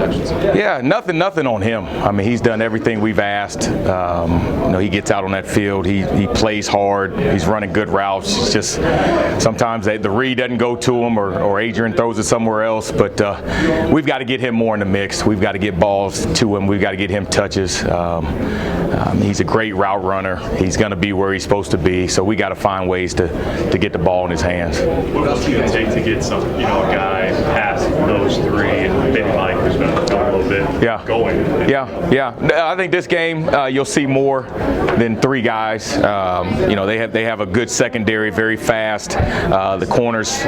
production's been? Yeah, nothing on him. I mean, he's done everything we've asked. He gets out on that field. He plays hard. He's running good routes. It's just sometimes the read doesn't go to him, or Adrian throws it somewhere else. But we've got to get him more in the mix. We've got to get balls to him. We've got to get him touches. He's a great route runner. He's going to be where he's supposed to be. So we got to find ways to get the ball in his hands. What else do you take to get some, a guy past those three, and maybe Mike, who's been a little bit going? Yeah. I think this game you'll see more than three guys. They have a good secondary, very fast. The corners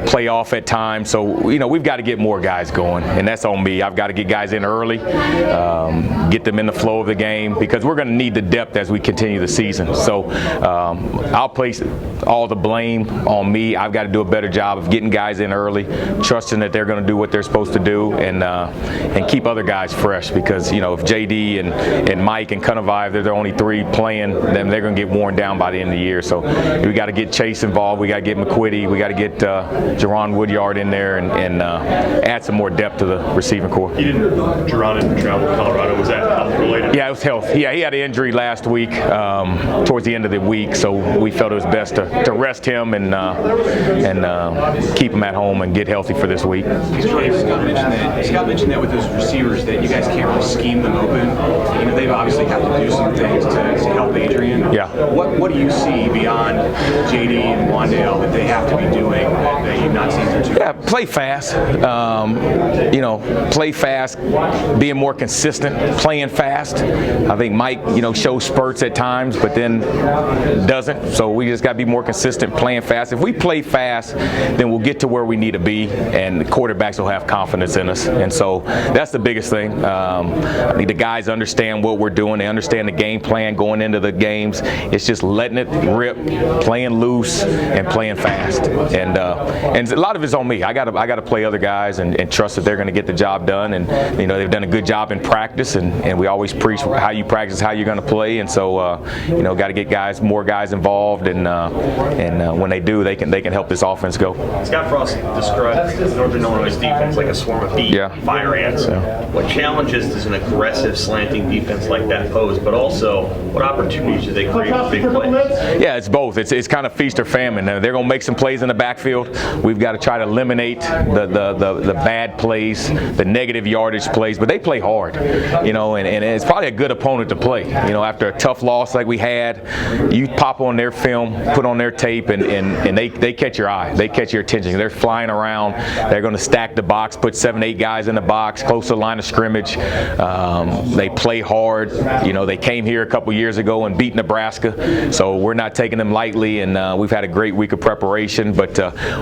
play off at times. So we've got to get more guys going, and that's on me. I've got to get guys in early, get them in the flow of the game, because we're going to need the depth as we continue the season. So I'll place all the blame on me. I've got to do a better job of getting guys in early, trusting that they're going to do what they're supposed to do, and keep other guys fresh, because if JD and Mike and Cunavive, they're the only three playing, then they're going to get worn down by the end of the year. So we got to get Chase involved. We got to get McQuitty. We got to get Jerron Woodyard in there and add some more depth to the receiving corps. Jerron didn't travel to Colorado. Was that health related? Yeah, it was health. Yeah, he had an injury last week, towards the end of the week, so we felt it was best to rest him and keep him at home and get healthy for this week. Scott mentioned that with those receivers, that you guys can't really scheme them open. They've obviously have to do some things to help Adrian. Yeah. What do you see beyond JD and Wandale that they have to be doing that you've not seen them do? Yeah, play fast. Play fast, being more consistent, playing fast. I think Mike, shows spurts at times, but then doesn't. So we just got to be more consistent, playing fast. If we play fast, then we'll get to where we need to be, and the quarterbacks will have confidence in us. And so that's the biggest thing. I think the guys understand what we're doing. They understand the game plan going into the games. It's just letting it rip, playing loose, and playing fast. And a lot of it's on me. I got to play other guys and trust that they're going to get the job done. And they've done a good job in practice, and we always preach how you practice, how you're going to play. And so got to get more guys involved, and when they do, they can help this offense go. Scott Frost described Northern Illinois' defense like a swarm of bees, fire ants. Yeah. What challenges does an aggressive slanting defense like that pose, but also what opportunities do they create for big plays? Yeah, it's both. It's kind of feast or famine. They're going to make some plays in the backfield. We've got to try to eliminate the bad plays, the negative yardage plays, but they play hard, and it's probably a good opponent to play. After a tough loss like we had, you pop on their film, put on their tape, and they catch your eye. They catch your attention. They're flying around. They're going to stack the box, put 7-8 guys in the box, close to the line of scrimmage. They play hard. They came here a couple years ago and beat Nebraska, so we're not taking them lightly, and we've had a great week of preparation, but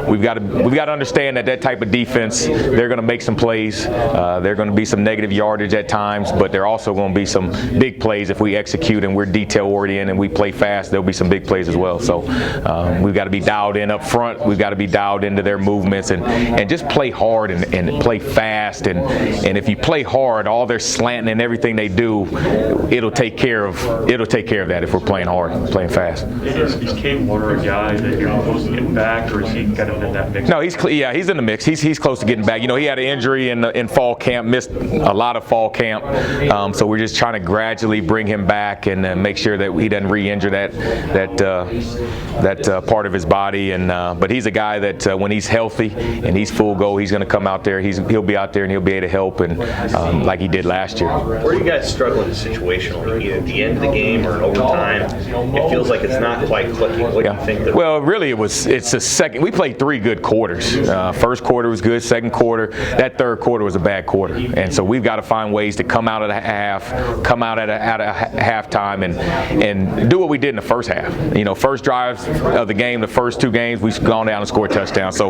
we've got to understand that type of defense, they're going to make some plays. There are going to be some negative yardage at times, but there are also going to be some big plays if we execute and we're detail oriented and we play fast. There'll be some big plays as well. So we've got to be dialed in up front. We've got to be dialed into their movements and just play hard and play fast. And if you play hard, all their slanting and everything they do, it'll take care of that if we're playing hard, playing fast. Is Cade Warner a guy that you're supposed to get back, or is he kind of in that mix? No, he's in the mix. He's close to getting back. He had an injury in fall camp, missed a lot of fall camp. So we're just trying to gradually bring him back and make sure that he doesn't re-injure that part of his body. But he's a guy that when he's healthy and he's full go, he's going to come out there. He'll be out there and he'll be able to help, and like he did last year. Where are you guys struggling situationally, either at the end of the game or in overtime? It feels like it's not quite clicking. What do you think? Well, really, it's a second. We played 3 good quarters. First quarter was good. Second quarter, that third quarter was a bad quarter, and so we've got to find ways to come out of the half, come out at a halftime, and do what we did in the first half. First drives of the game, the first 2 games, we've gone down and scored touchdowns. So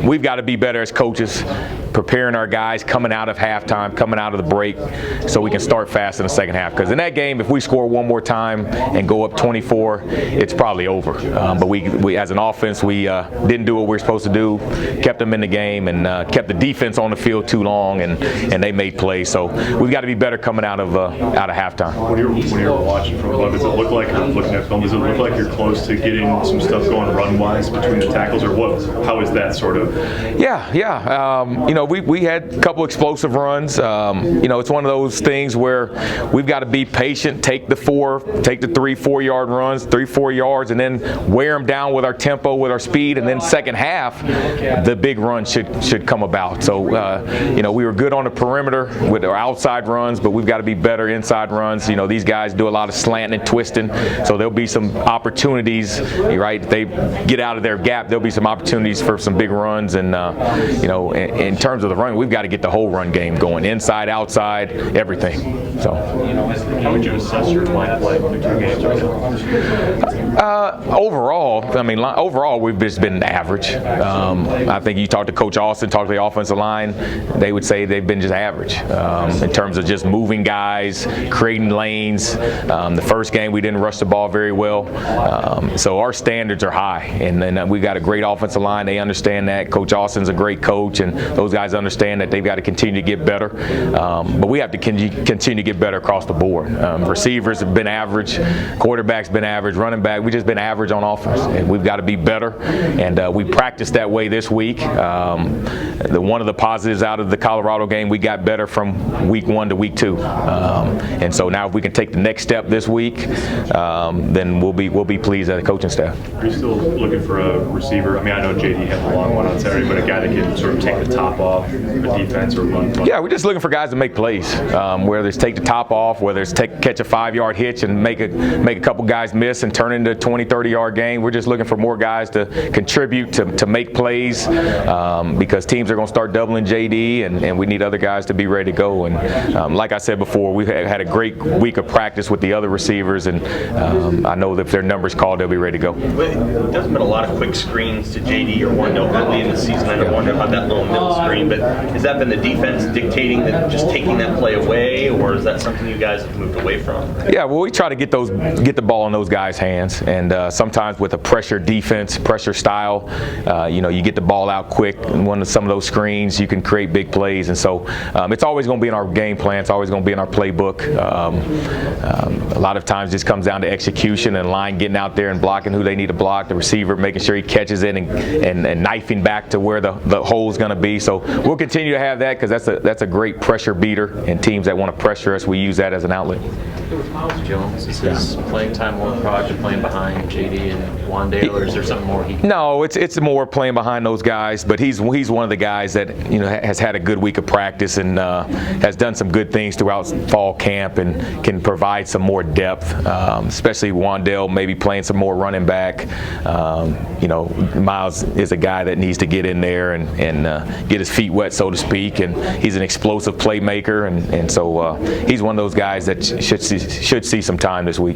we've got to be better as coaches, preparing our guys coming out of halftime, coming out of the break, so we can start fast in the second half. Because in that game, if we score one more time and go up 24, it's probably over. But we as an offense, we didn't do what we were supposed to do, kept them in the game, and kept the defense on the field too long, and they made plays. So we've got to be better coming out of halftime. When you're watching from above, does it look like, or looking at film, does it look like you're close to getting some stuff going run-wise between the tackles, or what? How is that sort of? Yeah. we had a couple explosive runs. It's one of those things where we've got to be patient, take the 3-4 yard runs, 3-4 yards, and then wear them down with our tempo, with our speed, and then second half, the big run should come about. So, we were good on the perimeter with our outside runs, but we've got to be better inside runs. These guys do a lot of slanting and twisting, so there'll be some opportunities, right? If they get out of their gap, there'll be some opportunities for some big runs. And, in terms of the run, we've got to get the whole run game going, inside, outside, everything. So, how would you assess your line play in the 2 games right now? Overall, we've just been average. I think you talk to Coach Austin, talk to the offensive line, they would say they've been just average in terms of just moving guys, creating lanes. The first game, we didn't rush the ball very well. So our standards are high, and then we got a great offensive line. They understand that. Coach Austin's a great coach, and those guys understand that they've got to continue to get better. But we have to continue to get better across the board. Receivers have been average, quarterback's been average, running back, we've just been average on offense, and we've got to be better. And we practiced that way this week. One of the positives out of the Colorado game, we got better from week 1 to week 2. And so now if we can take the next step this week, then we'll be pleased as a coaching staff. Are you still looking for a receiver? I know JD had the long one on Saturday, but a guy that can sort of take the top off the defense or run. Yeah, we're just looking for guys to make plays, whether it's take the top off, whether it's catch a 5-yard hitch and make a couple guys miss and turn into a 20, 30-yard game. We're just looking for more guys to contribute, to make plays, because teams are going to start doubling JD, and we need other guys to be ready to go. And like I said before, we've had a great week of practice with the other receivers, and I know that if their number's called, they'll be ready to go. There doesn't been a lot of quick screens to JD or Wando early in the season. I wonder about that little middle screen, but has that been the defense dictating that, just taking that play away, or is that something you guys have moved away from? Yeah, well, we try to get the ball in those guys' hands, and sometimes with a pressure defense, pressure style, you get the ball out quick, and some of those screens, you can create big plays. And so it's always going to be in our game plan. It's always going to be in our playbook. A lot of times this comes down to execution and line getting out there and blocking who they need to block, the receiver making sure he catches it and knifing back to where the hole is going to be. So we'll continue to have that, because that's a great pressure beater, and teams that want to pressure us, we use that as an outlet. With Miles Jones, is his playing time more product of playing behind JD and Wandale, or is there something more he can? No, it's more playing behind those guys, but he's one of the guys that has had a good week of practice and has done some good things throughout fall camp and can provide some more depth, especially Wandale maybe playing some more running back. Miles is a guy that needs to get in there and get his feet wet, so to speak, and he's an explosive playmaker, and so he's one of those guys that should see some time this week.